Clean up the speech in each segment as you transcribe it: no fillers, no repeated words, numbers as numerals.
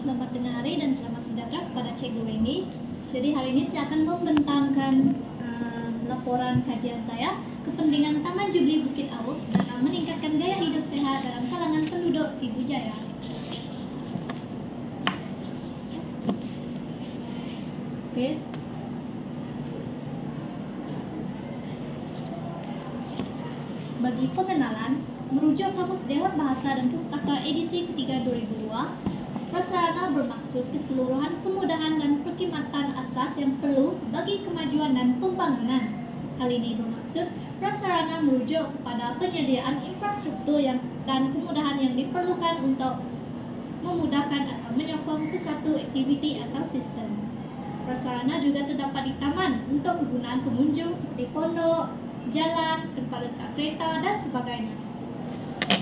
selamat tengah hari dan selamat sejahtera kepada Cikgu Wendy. Jadi hari ini saya akan membentangkan laporan kajian saya, kepentingan Taman Jubli Bukit Awuk dalam meningkatkan gaya hidup sehat dalam kalangan penduduk Sibujaya. Okey. Bagi pengenalan, merujuk Kamus Dewan Bahasa dan Pustaka edisi ketiga 2002, prasarana bermaksud keseluruhan kemudahan dan perkhidmatan asas yang perlu bagi kemajuan dan pembangunan. Hal ini bermaksud prasarana merujuk kepada penyediaan infrastruktur dan kemudahan yang diperlukan untuk memudahkan atau menyokong sesuatu aktiviti atau sistem. Prasarana juga terdapat di taman untuk kegunaan pengunjung seperti pondok, jalan, tempat letak kereta dan sebagainya.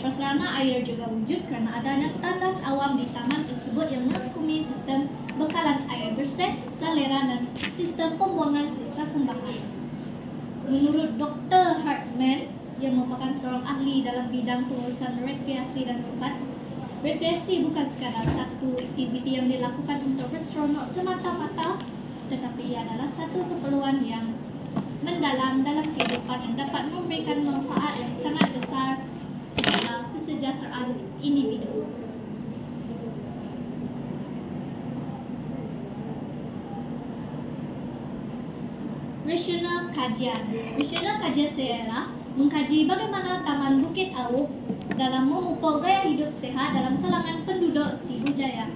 Prasarana air juga wujud kerana adanya tandas awam di taman tersebut yang merangkumi sistem bekalan air bersih, selera dan sistem pembuangan sisa kumbahan. Menurut Dr. Hartman yang merupakan seorang ahli dalam bidang pengurusan rekreasi dan sepat, rekreasi bukan sekadar satu aktiviti yang dilakukan untuk berseronok semata-mata, tetapi ia adalah satu keperluan yang mendalam dalam kehidupan yang dapat memberikan manfaat yang sangat besar kepada kesejahteraan individu. Rasional kajian. Rasional kajian saya ialah mengkaji bagaimana Taman Bukit Awuk dalam memupuk gaya hidup sehat dalam kalangan penduduk Sibujaya.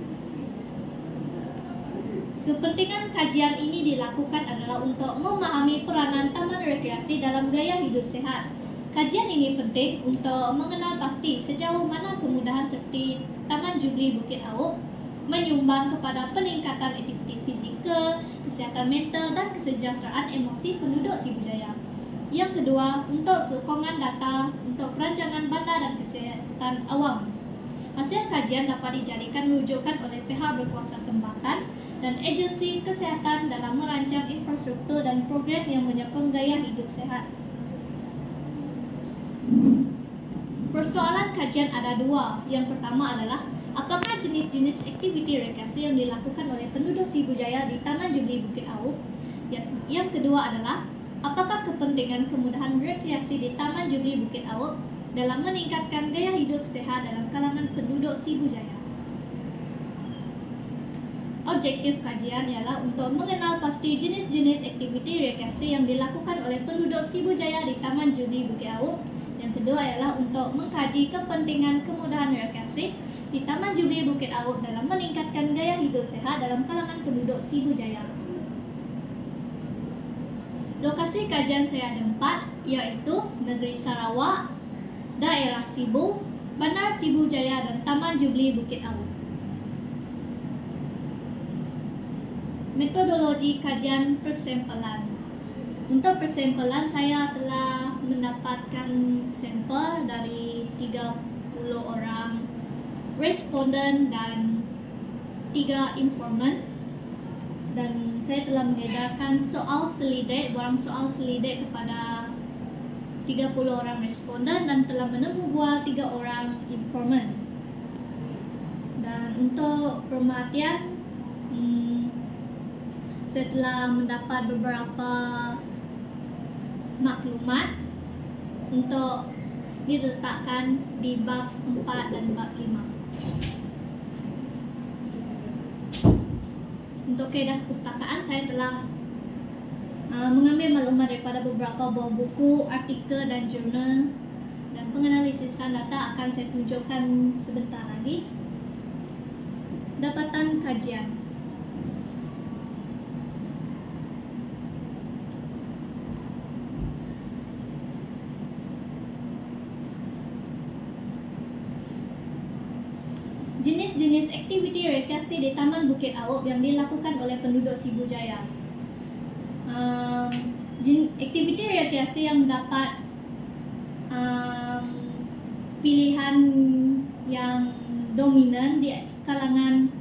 Kepentingan kajian ini dilakukan adalah untuk memahami peranan taman rekreasi dalam gaya hidup sehat. Kajian ini penting untuk mengenal pasti sejauh mana kemudahan seperti Taman Jubli Bukit Awuk menyumbang kepada peningkatan aktiviti fizikal, kesihatan mental dan kesejahteraan emosi penduduk Sibujaya. Yang kedua, untuk sokongan data untuk perancangan bandar dan kesihatan awam. Hasil kajian dapat dijadikan rujukan oleh pihak berkuasa tempatan dan agensi kesihatan dalam merancang infrastruktur dan program yang menyokong gaya hidup sehat. Persoalan kajian ada dua. Yang pertama adalah apakah jenis-jenis aktiviti rekreasi yang dilakukan oleh penduduk Sibujaya di Taman Jubli Bukit Awuk? Yang kedua adalah apakah kepentingan kemudahan rekreasi di Taman Jubli Bukit Awuk dalam meningkatkan gaya hidup sehat dalam kalangan penduduk Sibujaya? Objektif kajian ialah untuk mengenal pasti jenis-jenis aktiviti rekreasi yang dilakukan oleh penduduk Sibujaya di Taman Jubli Bukit Awuk. Yang kedua ialah untuk mengkaji kepentingan kemudahan rekreasi di Taman Jubli Bukit Awuk dalam meningkatkan gaya hidup sehat dalam kalangan penduduk Sibujaya. Lokasi kajian saya ada 4, iaitu Negeri Sarawak, Daerah Sibu, Bandar Sibujaya dan Taman Jubli Bukit Awuk. Metodologi kajian persempelan. Untuk persempelan, saya telah mendapatkan sampel dari 30 orang responden dan 3 informan, dan saya telah mengedarkan borang soal selidik kepada 30 orang responden dan telah menemu bual 3 orang informan. Dan untuk pemerhatian, saya telah mendapat beberapa maklumat untuk diletakkan di bab 4 dan bab 5. Untuk kaedah perpustakaan, saya telah mengambil maklumat daripada beberapa buah buku, artikel dan jurnal, dan penganalisisan data akan saya tunjukkan sebentar lagi. Dapatan kajian. Jenis-jenis aktiviti rekreasi di Taman Bukit Awuk yang dilakukan oleh penduduk Sibujaya. Aktiviti rekreasi yang dapat pilihan yang dominan di kalangan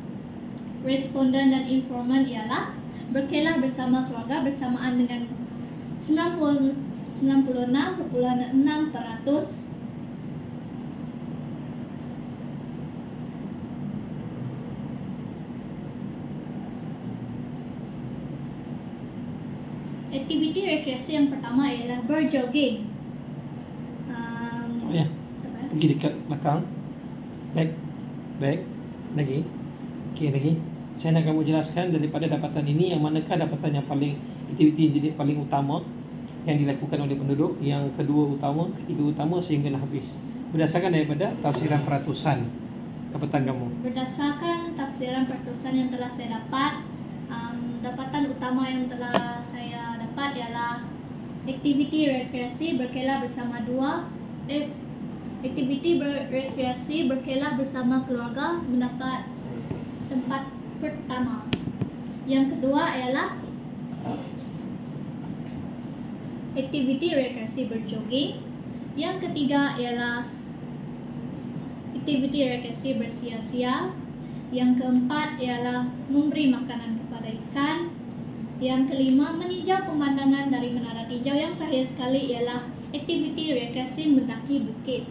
responden dan informan ialah berkelah bersama keluarga bersamaan dengan 96.6%, Aktiviti rekreasi yang pertama ialah berjogging. Oh ya, pergi dekat belakang. Back. Lagi. Okey, lagi. Saya nak kamu jelaskan daripada dapatan ini yang manakah dapatan yang paling aktiviti jadi paling utama yang dilakukan oleh penduduk, yang kedua utama, ketiga utama sehinggalah habis. Berdasarkan daripada tafsiran peratusan dapatan kamu. Berdasarkan tafsiran peratusan yang telah saya dapat, dapatan utama yang telah saya dapat ialah aktiviti rekreasi berkelah bersama aktiviti rekreasi berkelah bersama keluarga mendapat tempat pertama. Yang kedua ialah aktiviti rekreasi berjogging. Yang ketiga ialah aktiviti rekreasi bersia-sia. Yang keempat ialah memberi makanan kepada ikan. Yang kelima, meninjau pemandangan dari menara tinjau. Yang terakhir sekali ialah aktiviti rekreasi mendaki bukit.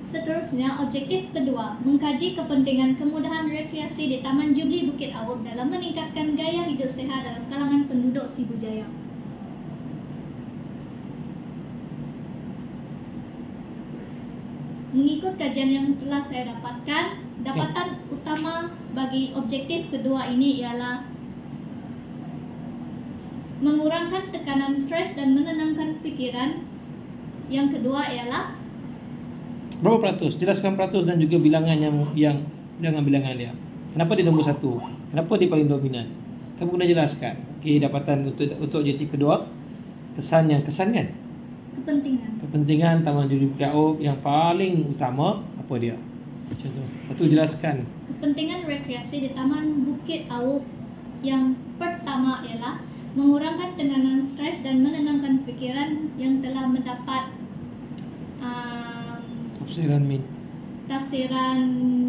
Seterusnya, objektif kedua, mengkaji kepentingan kemudahan rekreasi di Taman Jubli Bukit Awuk dalam meningkatkan gaya hidup sehat dalam kalangan penduduk Sibujaya. Mengikut kajian yang telah saya dapatkan, dapatan utama bagi objektif kedua ini ialah mengurangkan tekanan stres dan menenangkan fikiran. Yang kedua ialah berapa peratus? Jelaskan peratus dan juga bilangan yang jangan bilangan dia. Kenapa dia nombor satu? Kenapa dia paling dominan? Kamu kena jelaskan. Okey, dapatan untuk objektif kedua, kesan kan? Kepentingan Taman Jubli Bukit Awuk yang paling utama apa dia? Macam tu. Lepas tu jelaskan. Kepentingan rekreasi di Taman Bukit Awuk yang pertama ialah mengurangkan tekanan stres dan menenangkan fikiran yang telah mendapat tafsiran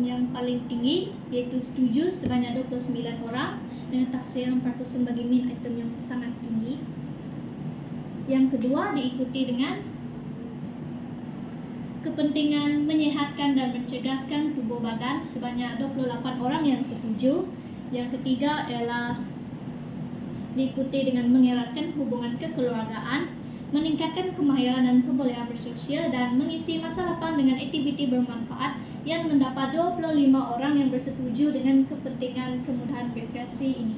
yang paling tinggi, iaitu setuju sebanyak 29 orang dengan tafsiran peratusan bagi min item yang sangat tinggi. Yang kedua diikuti dengan kepentingan menyehatkan dan mencerdaskan tubuh badan sebanyak 28 orang yang setuju. Yang ketiga ialah diikuti dengan mengeratkan hubungan kekeluargaan, meningkatkan kemahiran dan kebolehan bersosial, dan mengisi masa lapang dengan aktiviti bermanfaat yang mendapat 25 orang yang bersetuju dengan kepentingan kemudahan rekreasi ini.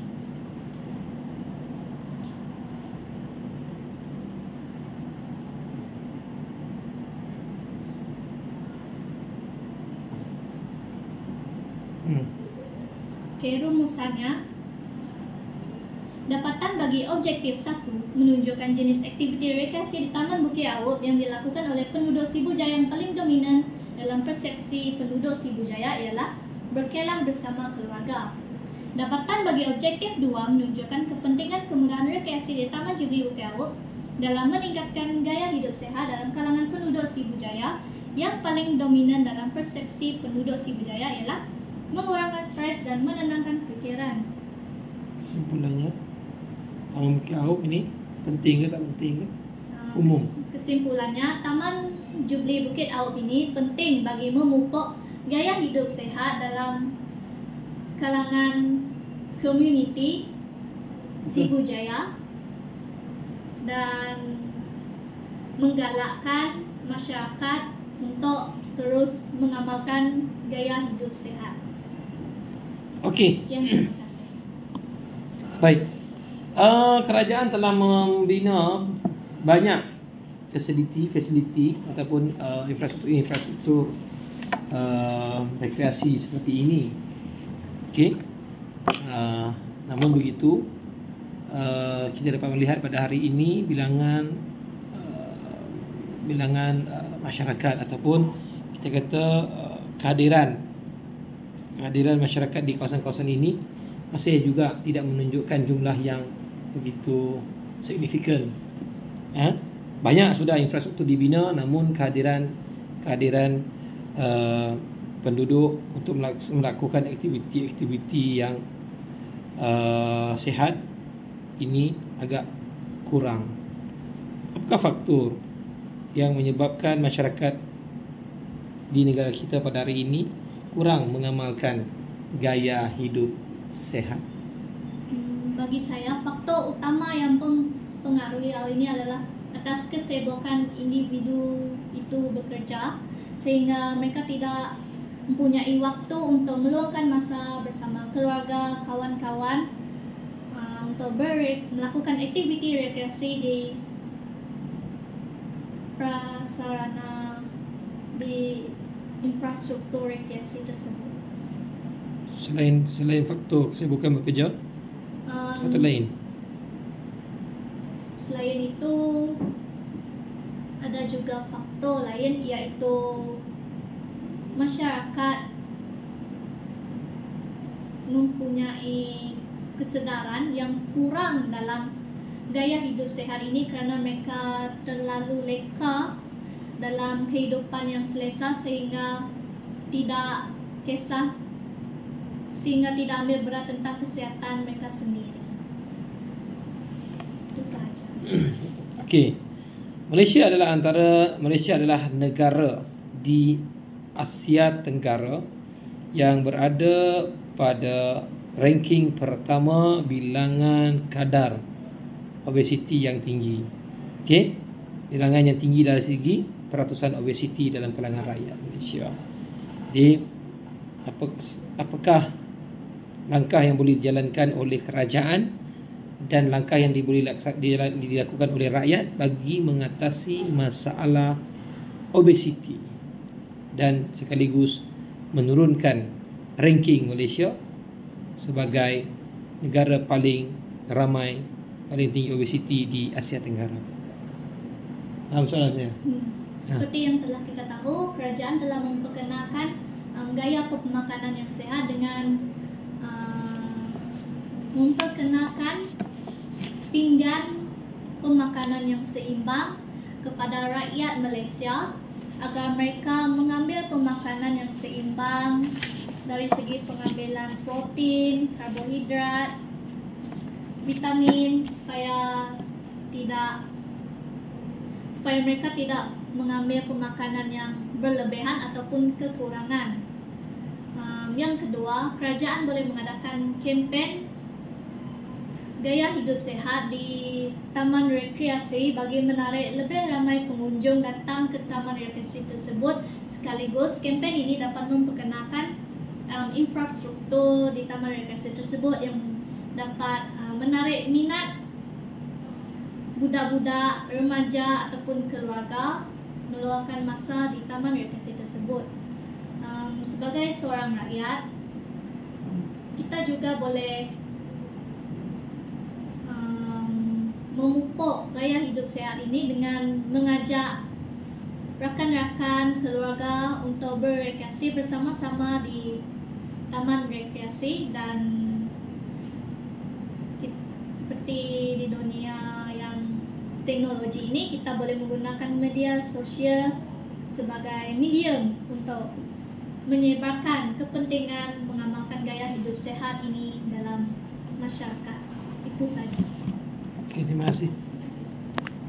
Okey, rumusannya. Dapatan bagi objektif 1 menunjukkan jenis aktiviti rekreasi di Taman Bukit Awuk yang dilakukan oleh penduduk Sibujaya yang paling dominan dalam persepsi penduduk Sibujaya ialah berkelah bersama keluarga. Dapatan bagi objektif 2 menunjukkan kepentingan kemudahan rekreasi di Taman Jubli Bukit Awuk dalam meningkatkan gaya hidup sehat dalam kalangan penduduk Sibujaya yang paling dominan dalam persepsi penduduk Sibujaya ialah mengurangkan stres dan menenangkan fikiran. Kesimpulannya, Taman Bukit Awuk ini penting ke tak penting ke? Umum. Kesimpulannya, Taman Jubli Bukit Awuk ini penting bagi memupuk gaya hidup sehat dalam kalangan komuniti Sibujaya dan menggalakkan masyarakat untuk terus mengamalkan gaya hidup sehat. Okey. Sekian, terima kasih. Baik. Kerajaan telah membina banyak fasiliti ataupun infrastruktur rekreasi seperti ini. Okey. Namun begitu, kita dapat melihat pada hari ini bilangan masyarakat ataupun kita kata kehadiran masyarakat di kawasan-kawasan ini masih juga tidak menunjukkan jumlah yang begitu signifikan. Banyak sudah infrastruktur dibina, namun kehadiran penduduk untuk melakukan aktiviti yang sihat ini agak kurang. Apakah faktor? yang menyebabkan masyarakat di negara kita pada hari ini kurang mengamalkan gaya hidup sehat? Bagi saya, faktor utama yang mempengaruhi hal ini adalah atas kesibukan individu itu bekerja, sehingga mereka tidak mempunyai waktu untuk meluangkan masa bersama keluarga, kawan-kawan, untuk melakukan aktiviti rekreasi di prasarana di infrastruktur rekreasi tersebut. Selain faktor kesibukan bekerja, faktor lain. Selain itu, ada juga faktor lain, yaitu masyarakat mempunyai kesedaran yang kurang dalam gaya hidup sehat ini kerana mereka terlalu leka dalam kehidupan yang selesa sehingga tidak ambil berat tentang kesihatan mereka sendiri. Itu sahaja. Okey. Malaysia adalah negara di Asia Tenggara yang berada pada ranking pertama bilangan kadar obesiti yang tinggi. Okey, bilangan yang tinggi dari segi peratusan obesiti dalam kalangan rakyat Malaysia. Jadi apakah langkah yang boleh dijalankan oleh kerajaan dan langkah yang dilakukan oleh rakyat bagi mengatasi masalah obesiti dan sekaligus menurunkan ranking Malaysia sebagai negara paling ramai, paling tinggi obesiti di Asia Tenggara? Faham soalan saya? Seperti yang telah kita tahu, kerajaan telah memperkenalkan gaya pemakanan yang sehat dengan memperkenalkan pinggan pemakanan yang seimbang kepada rakyat Malaysia agar mereka mengambil pemakanan yang seimbang dari segi pengambilan protein, karbohidrat, vitamin supaya mereka tidak mengambil pemakanan yang berlebihan ataupun kekurangan. Yang kedua, kerajaan boleh mengadakan kempen gaya hidup sehat di taman rekreasi bagi menarik lebih ramai pengunjung datang ke taman rekreasi tersebut. Sekaligus kempen ini dapat memperkenalkan infrastruktur di taman rekreasi tersebut yang dapat menarik minat budak-budak, remaja ataupun keluarga meluangkan masa di taman rekreasi tersebut. Sebagai seorang rakyat, kita juga boleh memupuk gaya hidup sehat ini dengan mengajak rakan-rakan keluarga untuk berrekreasi bersama-sama di taman rekreasi. Dan seperti di dunia yang teknologi ini, kita boleh menggunakan media sosial sebagai medium untuk menyebarkan kepentingan mengamalkan gaya hidup sehat ini dalam masyarakat. Itu saja. Okey, terima kasih.